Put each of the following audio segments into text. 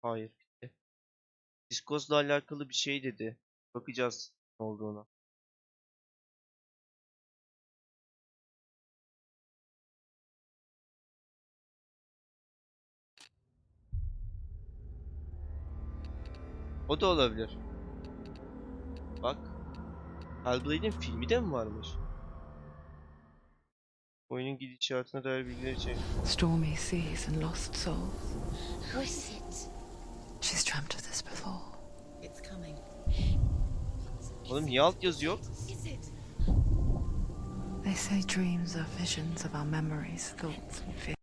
Hayır. Bitti. Discord'la alakalı bir şey dedi. Bakacağız ne olduğuna. O da olabilir. Bak. Hellblade'in filmi de mi varmış? Oyunun gidişatına dair bilgiler için. Stormy seas and lost souls. Who is it? She's dreamt of this before. It's coming. Oğlum niye alt yazı yok? Is it? They say dreams are visions of our memories, thoughts and fears.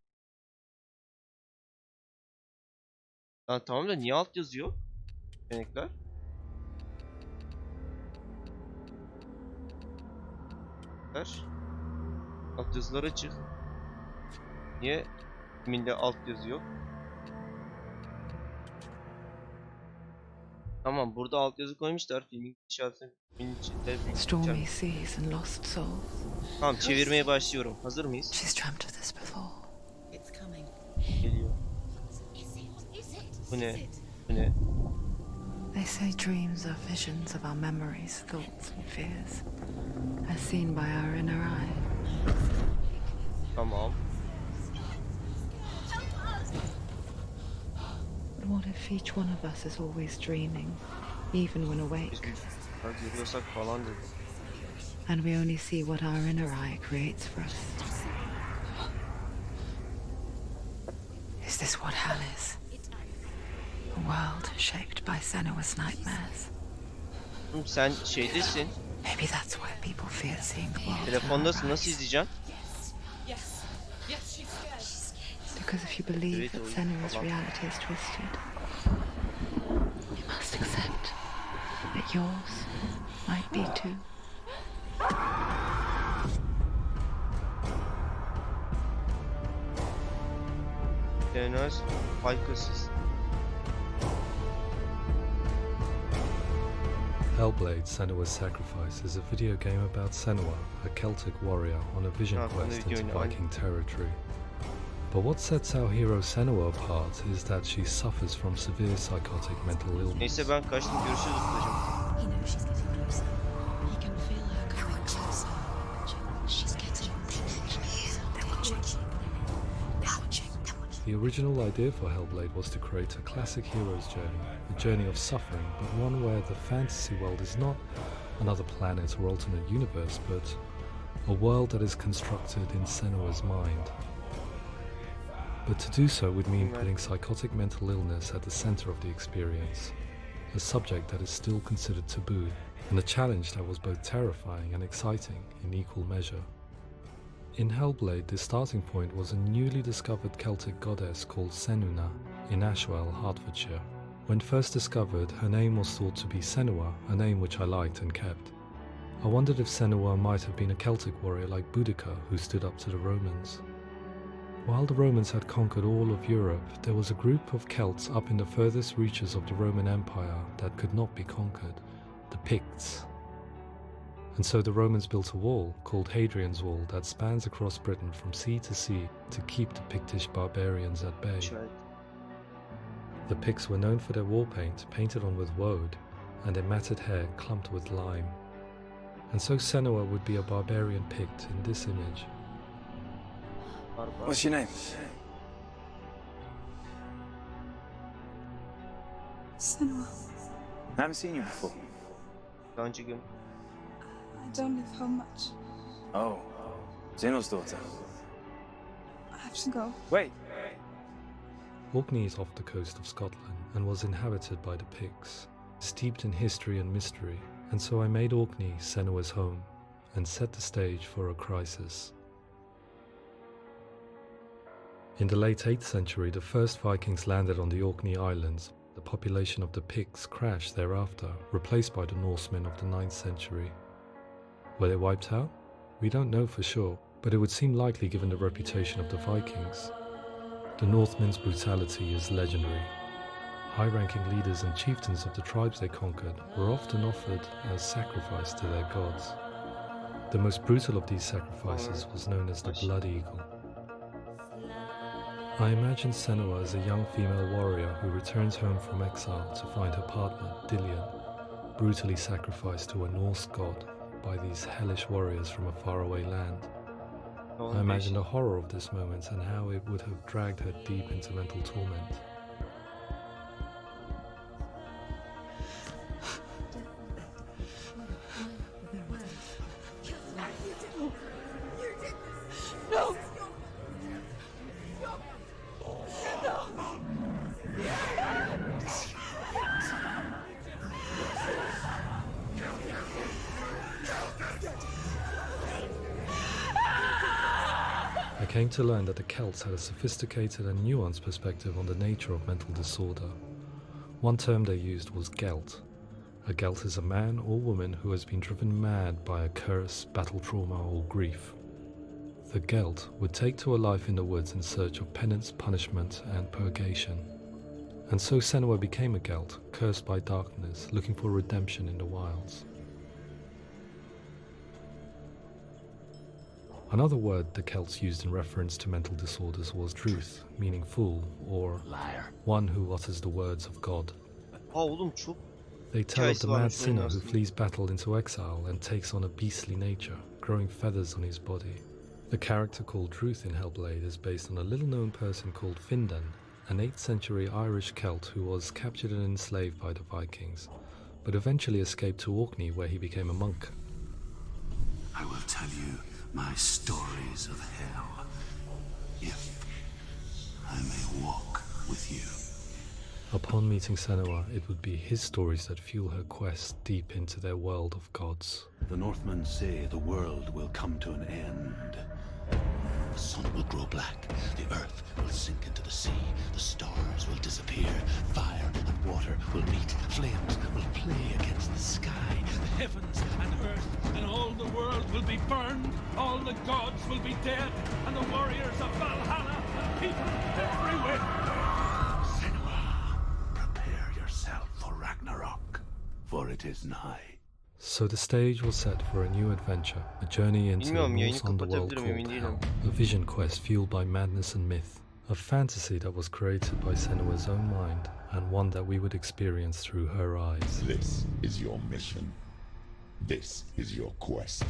Lan tamam da niye alt yazı yok? Seçenekler. Alt yazılar açık. Niye filminde alt yazı yok? Tamam burada alt yazı koymuşlar filmin gidişatını filmin içinde. Stormy seas and lost souls. Tamam çevirmeye başlıyorum. Hazır mıyız? She's dreamt of this before. It's coming. Geliyor. Is it? Is it? Bu ne? Is it? Bu ne? They say dreams are visions of our memories, thoughts and fears, as seen by our inner eye. Tamam. But what if each one of us is always dreaming, even when awake, Biz görüyorsak falan dedi. and we only see what our inner eye creates for us? Is this what hell is? A world shaped by Senua's nightmares. Oğlum sen şeydesin. Maybe that's why people fear seeing the world. Telefondasın nasıl izleyeceksin? Yes. Yes, she's scared. Because if you believe Evet, that oyun Senua's falan. reality is twisted, you must accept that yours might be too. Denaz Faykasız. Hellblade: Senua's Sacrifice is a video game about Senua, a Celtic warrior on a vision Ah, ben de quest video into oyunu- Viking territory. But what sets our hero Senua apart is that she suffers from severe psychotic mental illness. Neyse ben kaçtım görüşürüz ustacığım. He knows she's getting closer. He can feel her coming closer. She's getting closer. They're watching. They're watching. They're watching. The original idea for Hellblade was to create a classic hero's journey, a journey of suffering, but one where the fantasy world is not another planet or alternate universe, but a world that is constructed in Senua's mind. But to do so would mean putting psychotic mental illness at the center of the experience, a subject that is still considered taboo, and a challenge that was both terrifying and exciting in equal measure. In Hellblade, the starting point was a newly discovered Celtic goddess called Senua in Ashwell, Hertfordshire. When first discovered, her name was thought to be Senua, a name which I liked and kept. I wondered if Senua might have been a Celtic warrior like Boudica who stood up to the Romans. While the Romans had conquered all of Europe, there was a group of Celts up in the furthest reaches of the Roman Empire that could not be conquered, the Picts. And so the Romans built a wall, called Hadrian's Wall, that spans across Britain from sea to sea to keep the Pictish barbarians at bay. Şöyle. The Picts were known for their war paint, painted on with woad, and their matted hair clumped with lime. And so Senua would be a barbarian Pict in this image. Barbar. What's your name? Senua, I haven't seen you before. Daha önce gün. I don't live home much. Oh, Zeno's daughter. I have to go. Wait. Orkney is off the coast of Scotland and was inhabited by the Picts, steeped in history and mystery, and so I made Orkney Senua's home and set the stage for a crisis. In the late 8th century, the first Vikings landed on the Orkney Islands. The population of the Picts crashed thereafter, replaced by the Norsemen of the 9th century. Were they wiped out? We don't know for sure, but it would seem likely given the reputation of the Vikings. The Northmen's brutality is legendary. High-ranking leaders and chieftains of the tribes they conquered were often offered as sacrifice to their gods. The most brutal of these sacrifices was known as the Blood Eagle. I imagine Senua as a young female warrior who returns home from exile to find her partner, Dillian, brutally sacrificed to a Norse god by these hellish warriors from a faraway land. I imagine the horror of this moment and how it would have dragged her deep into mental torment. I came to learn that the Celts had a sophisticated and nuanced perspective on the nature of mental disorder. One term they used was Gelt. A Gelt is a man or woman who has been driven mad by a curse, battle trauma, or grief. The Gelt would take to a life in the woods in search of penance, punishment, and purgation. And so Senua became a Gelt, cursed by darkness, looking for redemption in the wilds. Another word the Celts used in reference to mental disorders was druth, meaning fool, or liar, one who utters the words of God. Oğlum çok They tell of the mad varmış oyunun sinner who aslında. flees battle into exile and takes on a beastly nature, growing feathers on his body. The character called Druth in Hellblade is based on a little-known person called Findan, an 8th century Irish Celt who was captured and enslaved by the Vikings, but eventually escaped to Orkney where he became a monk. I will tell you my stories of hell, if I may walk with you. Upon meeting Senua, it would be his stories that fuel her quest deep into their world of gods. The Northmen say the world will come to an end. The sun will grow black, the earth will sink into the sea, the stars will disappear, fire and water will meet, flames will play against the sky, the heavens and earth and all the world will be burned, all the gods will be dead, and the warriors of Valhalla and people everywhere. Senua, prepare yourself for Ragnarok, for it is nigh. So the stage was set for a new adventure, a journey into the Bilmiyorum, yayını Norse underworld kapatabilirim, called emin değilim. Hell, a vision quest fueled by madness and myth, a fantasy that was created by Senua's own mind, and one that we would experience through her eyes. This is your mission. This is your quest.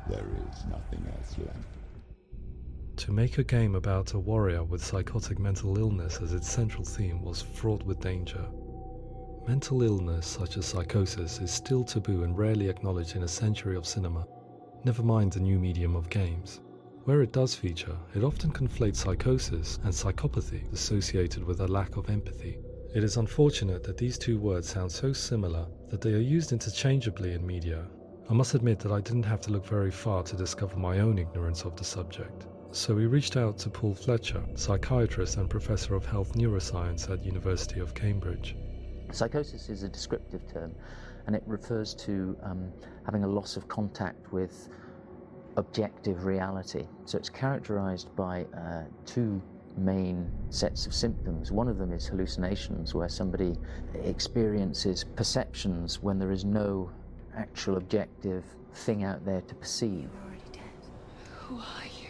There is nothing else left. To make a game about a warrior with psychotic mental illness as its central theme was fraught with danger. Mental illness, such as psychosis, is still taboo and rarely acknowledged in a century of cinema, never mind the new medium of games. Where it does feature, it often conflates psychosis and psychopathy associated with a lack of empathy. It is unfortunate that these two words sound so similar that they are used interchangeably in media. I must admit that I didn't have to look very far to discover my own ignorance of the subject. So we reached out to Paul Fletcher, psychiatrist and professor of health neuroscience at University of Cambridge. Psychosis is a descriptive term, and it refers to having a loss of contact with objective reality. So it's characterized by two main sets of symptoms. One of them is hallucinations, where somebody experiences perceptions when there is no actual objective thing out there to perceive. You're already dead. Who are you?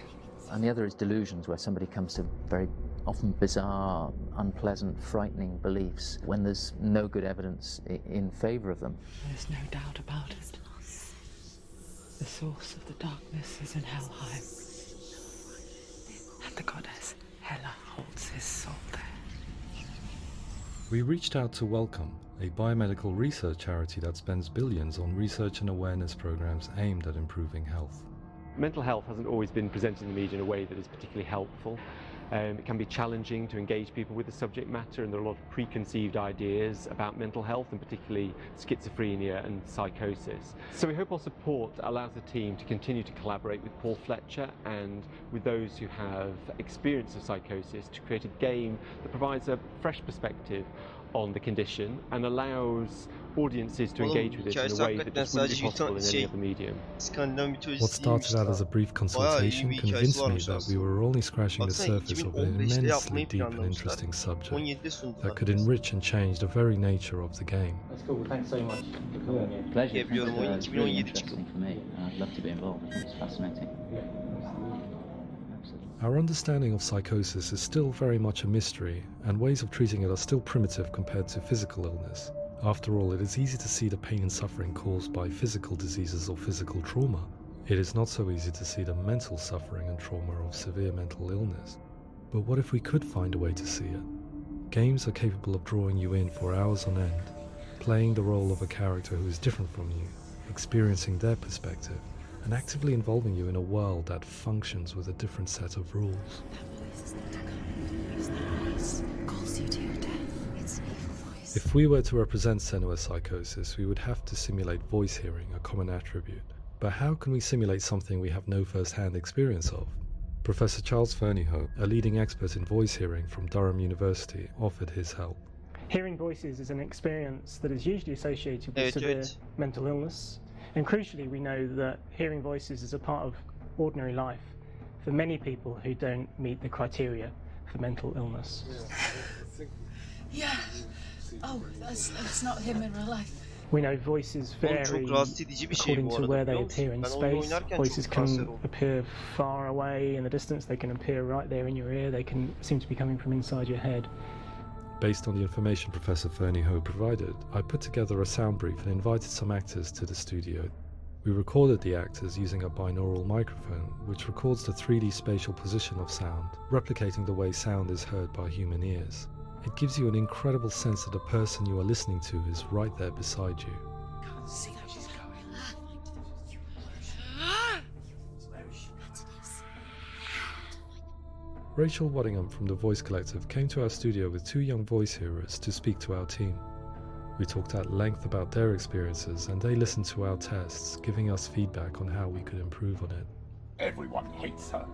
And the other is delusions, where somebody comes to very often bizarre, unpleasant, frightening beliefs when there's no good evidence in favor of them. There's no doubt about it. The source of the darkness is in Helheim. And the goddess Hela holds his soul there. We reached out to Welcome, a biomedical research charity that spends billions on research and awareness programs aimed at improving health. Mental health hasn't always been presented in the media in a way that is particularly helpful. It can be challenging to engage people with the subject matter, and there are a lot of preconceived ideas about mental health, and particularly schizophrenia and psychosis. So we hope our support allows the team to continue to collaborate with Paul Fletcher and with those who have experience of psychosis to create a game that provides a fresh perspective on the condition and allows audiences to engage with it in a way that just wouldn't be possible in any other medium. What started out as a brief consultation convinced me that we were only scratching the surface of an immensely deep and interesting subject that could enrich and change the very nature of the game. That's cool. Thanks so much for coming in. Pleasure. Yeah, biliyorum, oyun It's really 2017 interesting for me. I'd love to be involved. I think it's fascinating. Absolutely. Our understanding of psychosis is still very much a mystery, and ways of treating it are still primitive compared to physical illness. After all, it is easy to see the pain and suffering caused by physical diseases or physical trauma. It is not so easy to see the mental suffering and trauma of severe mental illness. But what if we could find a way to see it? Games are capable of drawing you in for hours on end, playing the role of a character who is different from you, experiencing their perspective, and actively involving you in a world that functions with a different set of rules. That voice is not a kind voice. That voice calls you to your death. It's an evil voice. If we were to represent Senua psychosis, we would have to simulate voice hearing, a common attribute. But how can we simulate something we have no first-hand experience of? Professor Charles Fernyhough, a leading expert in voice hearing from Durham University, offered his help. Hearing voices is an experience that is usually associated with severe evet. mental illness. And crucially, we know that hearing voices is a part of ordinary life for many people who don't meet the criteria for mental illness. Yeah. Oh, that's not him in real life. We know voices Oğlum vary çok rahatsız edici bir şey according bu to arada, where they biliyor musun? appear in Ben oyun space. oynarken Voices çok kanser can oldum. appear far away in the distance, they can appear right there in your ear, they can seem to be coming from inside your head. Based on the information Professor Fernyhough provided, I put together a sound brief and invited some actors to the studio. We recorded the actors using a binaural microphone, which records the 3D spatial position of sound, replicating the way sound is heard by human ears. It gives you an incredible sense that the person you are listening to is right there beside you. See that she's going. Rachel Waddingham from the Voice Collective came to our studio with 2 young voice hearers to speak to our team. We talked at length about their experiences, and they listened to our tests, giving us feedback on how we could improve on it. Everyone hates her.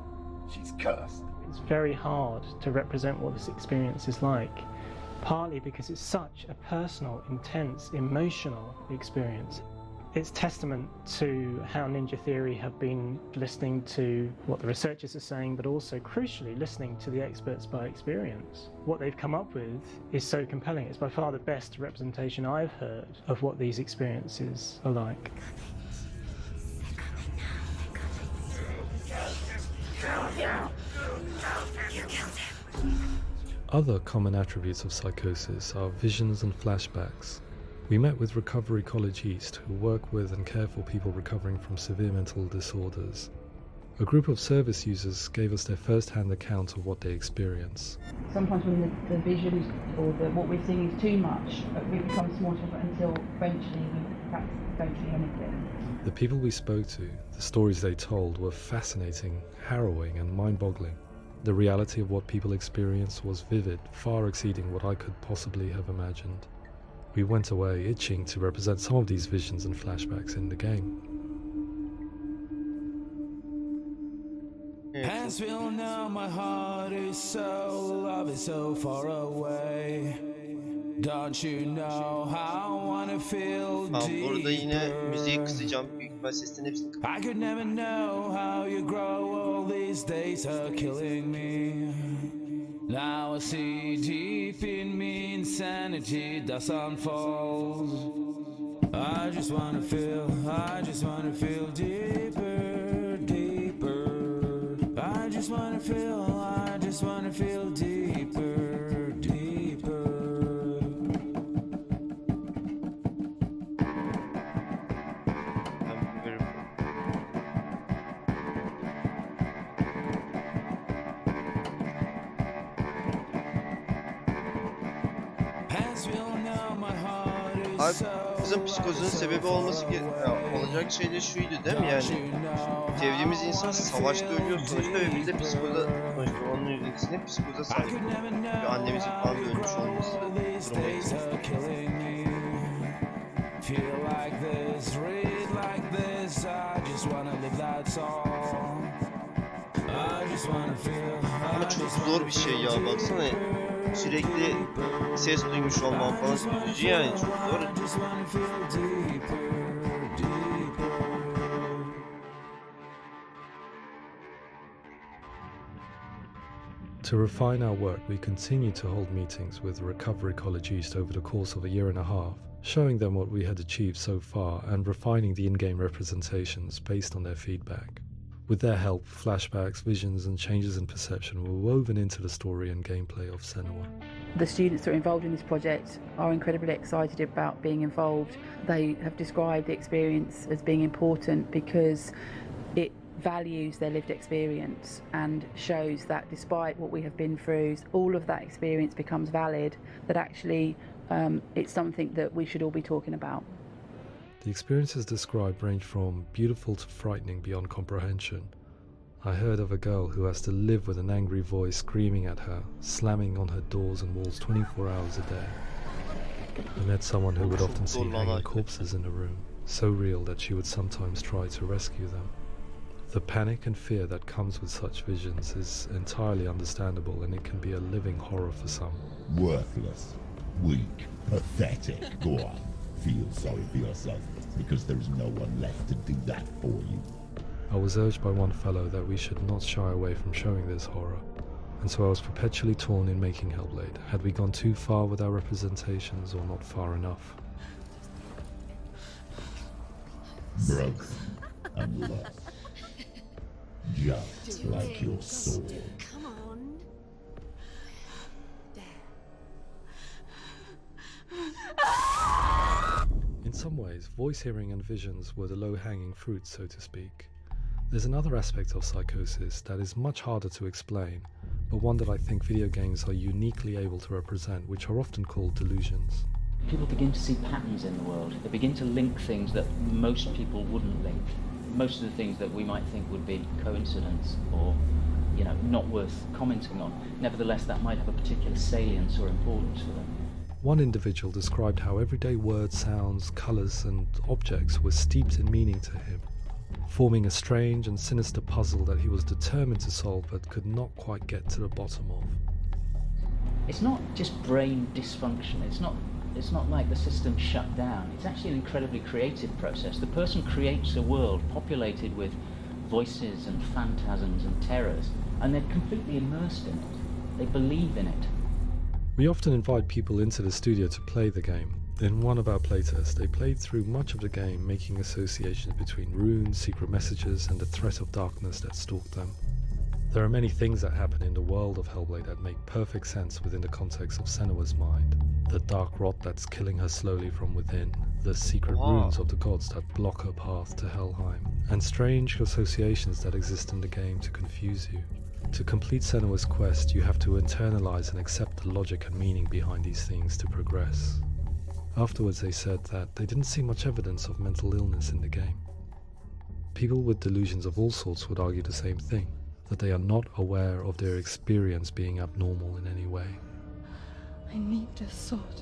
She's cursed. It's very hard to represent what this experience is like, partly because it's such a personal, intense, emotional experience. It's testament to how Ninja Theory have been listening to what the researchers are saying, but also crucially listening to the experts by experience. What they've come up with is so compelling. It's by far the best representation I've heard of what these experiences are like. Other common attributes of psychosis are visions and flashbacks. We met with Recovery College East, who work with and care for people recovering from severe mental disorders. A group of service users gave us their first-hand account of what they experience. Sometimes when the visions or what we're seeing is too much, we become small until eventually we perhaps don't see anything. The people we spoke to, the stories they told, were fascinating, harrowing and mind-boggling. The reality of what people experienced was vivid, far exceeding what I could possibly have imagined. We went away itching to represent some of these visions and flashbacks in the game. Hands will know my heart is so, love is so far away. Don't you know how I wanna feel Tamam, orada yine müziği kısacağım. Büyük ihtimal seslerin hepsini I could never know how you grow, all these days are killing me. Now I see deep in me insanity does unfold. I just wanna feel deeper, deeper. I just wanna feel deeper, deeper. Abi kızın psikozunun sebebi olması olacak şey de şuydu değil mi yani? Sevdiğimiz insan savaşta ölüyor sonuçta ve biz de psikoza sonuçta onun yüzündesine psikoza sahip. Ve annemizin falan da ölmüş olması durumundayız. Ama çok zor bir şey ya, baksana. Sürekli ses duymuş olmam falan üzücü yani, çok zor. To refine our work, we continue to hold meetings with Recovery College East over the course of a year and a half, showing them what we had achieved so far and refining the in-game representations based on their feedback. With their help, flashbacks, visions and changes in perception were woven into the story and gameplay of Senua. The students that are involved in this project are incredibly excited about being involved. They have described the experience as being important because it values their lived experience and shows that despite what we have been through, all of that experience becomes valid, that actually it's something that we should all be talking about. The experiences described range from beautiful to frightening beyond comprehension. I heard of a girl who has to live with an angry voice screaming at her, slamming on her doors and walls 24 hours a day. I met someone who would often see hanging corpses in a room, so real that she would sometimes try to rescue them. The panic and fear that comes with such visions is entirely understandable, and it can be a living horror for some. Worthless, weak, pathetic. Go on, feel sorry for yourself, because there is no one left to do that for you. I was urged by one fellow that we should not shy away from showing this horror, and so I was perpetually torn in making Hellblade. Had we gone too far with our representations or not far enough? Broken and lost. Just like your soul. Come on. In some ways, voice hearing and visions were the low-hanging fruit, so to speak. There's another aspect of psychosis that is much harder to explain, but one that I think video games are uniquely able to represent, which are often called delusions. People begin to see patterns in the world. They begin to link things that most people wouldn't link. Most of the things that we might think would be coincidence or, not worth commenting on. Nevertheless, that might have a particular salience or importance for them. One individual described how everyday words, sounds, colours and objects were steeped in meaning to him, forming a strange and sinister puzzle that he was determined to solve but could not quite get to the bottom of. It's not just brain dysfunction. It's not like the system shut down. It's actually an incredibly creative process. The person creates a world populated with voices and phantasms and terrors, and they're completely immersed in it. They believe in it. We often invite people into the studio to play the game. In one of our playtests, they played through much of the game, making associations between runes, secret messages, and the threat of darkness that stalked them. There are many things that happen in the world of Hellblade that make perfect sense within the context of Senua's mind. The dark rot that's killing her slowly from within, the secret runes of the gods that block her path to Helheim, and strange associations that exist in the game to confuse you. To complete Senua's quest, you have to internalize and accept the logic and meaning behind these things to progress. Afterwards they said that they didn't see much evidence of mental illness in the game. People with delusions of all sorts would argue the same thing, that they are not aware of their experience being abnormal in any way. I need this sword.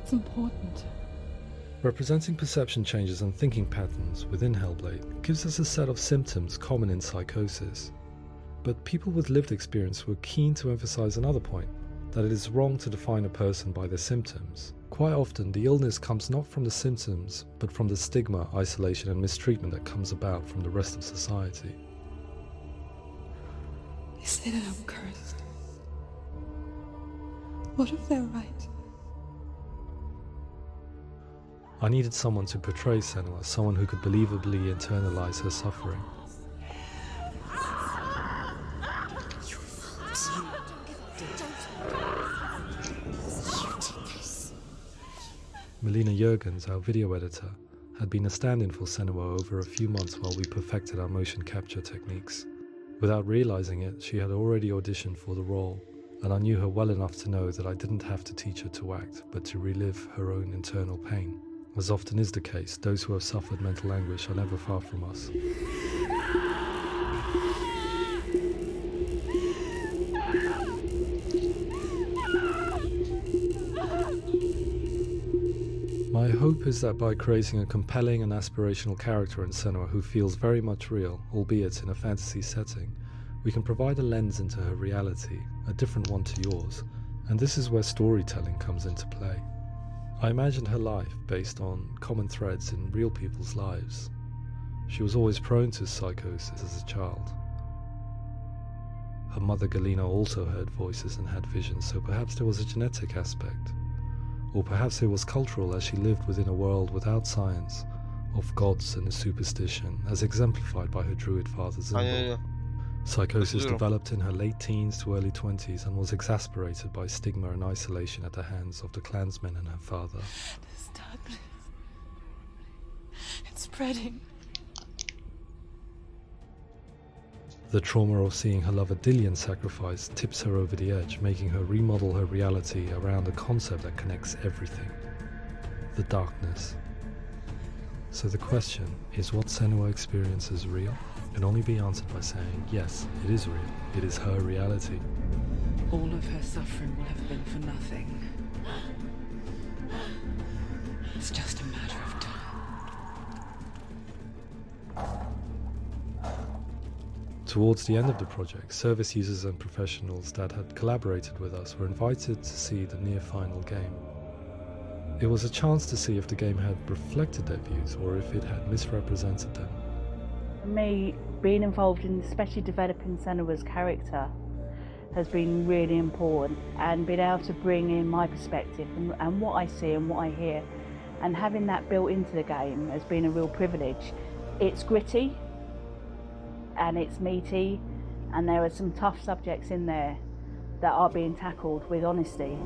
It's important. Representing perception changes and thinking patterns within Hellblade gives us a set of symptoms common in psychosis. But people with lived experience were keen to emphasize another point, that it is wrong to define a person by their symptoms. Quite often, the illness comes not from the symptoms, but from the stigma, isolation and mistreatment that comes about from the rest of society. They say that I'm cursed. What if they're right? I needed someone to portray Senua, someone who could believably internalize her suffering. Melina Jurgens, our video editor, had been a stand-in for Senua over a few months while we perfected our motion capture techniques. Without realizing it, she had already auditioned for the role, and I knew her well enough to know that I didn't have to teach her to act, but to relive her own internal pain. As often is the case, those who have suffered mental anguish are never far from us. My hope is that by creating a compelling and aspirational character in Senua who feels very much real, albeit in a fantasy setting, we can provide a lens into her reality, a different one to yours, and this is where storytelling comes into play. I imagined her life based on common threads in real people's lives. She was always prone to psychosis as a child. Her mother Galina also heard voices and had visions, so perhaps there was a genetic aspect. Or perhaps it was cultural, as she lived within a world without science, of gods and superstition, as exemplified by her druid father Zimbo. Psychosis developed in her late teens to early 20s and was exacerbated by stigma and isolation at the hands of the clansmen and her father. There's darkness. It's spreading. The trauma of seeing her lover Dillian sacrificed tips her over the edge, making her remodel her reality around a concept that connects everything: the darkness. So the question is, what Senua experiences real? Can only be answered by saying, yes, it is real. It is her reality. All of her suffering will have been for nothing. It's just a matter of time. Towards the end of the project, service users and professionals that had collaborated with us were invited to see the near final game. It was a chance to see if the game had reflected their views or if it had misrepresented them. For me, being involved in especially developing Senua's character has been really important, and being able to bring in my perspective and what I see and what I hear, and having that built into the game has been a real privilege. It's gritty and it's meaty, and there are some tough subjects in there that are being tackled with honesty.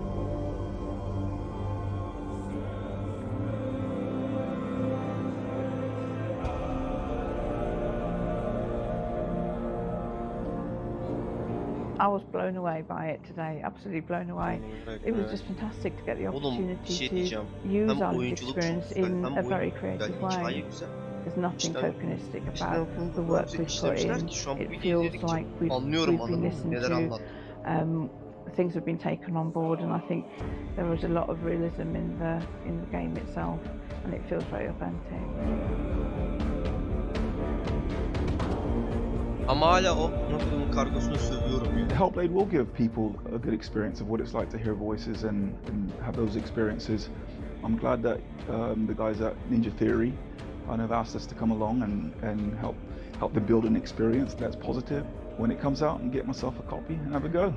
I was blown away by it today, absolutely blown away. It was just fantastic to get the opportunity to use our lived experience in a very creative way. There's nothing tokenistic about the work we've put in. It feels like we've been listened to, things have been taken on board, and I think there was a lot of realism in the game itself, and it feels very authentic. Ama hala o kargosunu sövüyorum ya. Hellblade will give people a good experience of what it's like to hear voices and have those experiences. I'm glad that the guys at Ninja Theory have asked us to come along and help them build an experience that's positive when it comes out, and get myself a copy and have a go.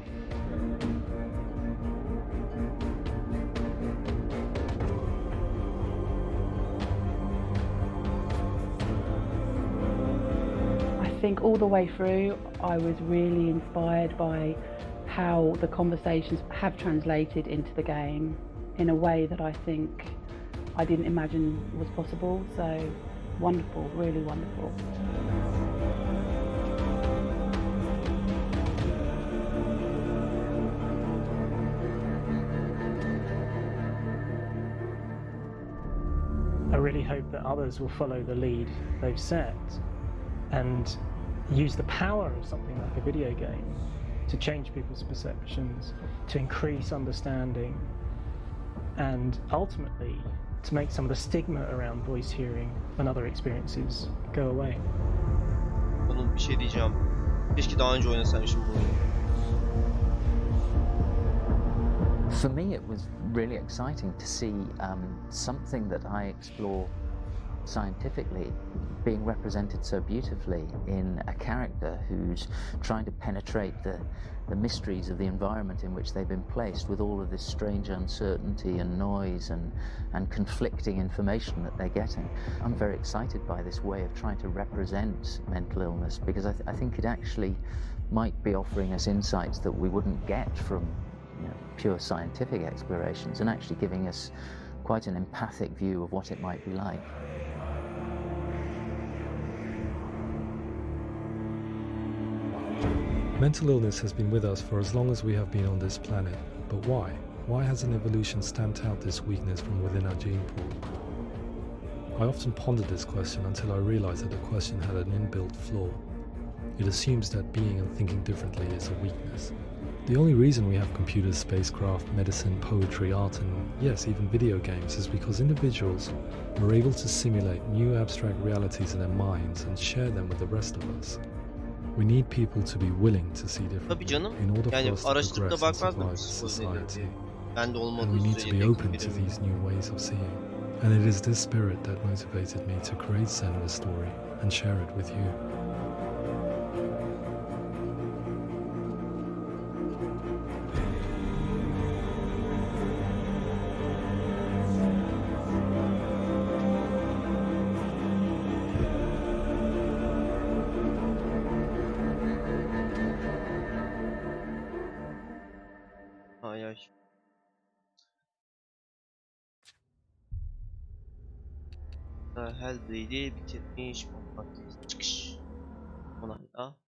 I think all the way through I was really inspired by how the conversations have translated into the game in a way that I think I didn't imagine was possible. So wonderful, really wonderful. I really hope that others will follow the lead they've set and use the power of something like a video game to change people's perceptions, to increase understanding, and ultimately to make some of the stigma around voice hearing and other experiences go away. Onun bir şey diyeceğim. Keşke daha önce oynasaymışım bunu. For me, it was really exciting to see something that I explore scientifically being represented so beautifully in a character who's trying to penetrate the mysteries of the environment in which they've been placed, with all of this strange uncertainty and noise and conflicting information that they're getting. I'm very excited by this way of trying to represent mental illness, because I think it actually might be offering us insights that we wouldn't get from pure scientific explorations, and actually giving us quite an empathic view of what it might be like. Mental illness has been with us for as long as we have been on this planet, but why? Why hasn't evolution stamped out this weakness from within our gene pool? I often pondered this question until I realized that the question had an inbuilt flaw. It assumes that being and thinking differently is a weakness. The only reason we have computers, spacecraft, medicine, poetry, art, and yes, even video games is because individuals were able to simulate new abstract realities in their minds and share them with the rest of us. We need people to be willing to see differently in order for us to progress and survive as a society. And we need to be open to these new ways of seeing. And it is this spirit that motivated me to create Senua's story and share it with you. Hellblade'i bitirmiş olmaktayız. Çıkış. Onayla.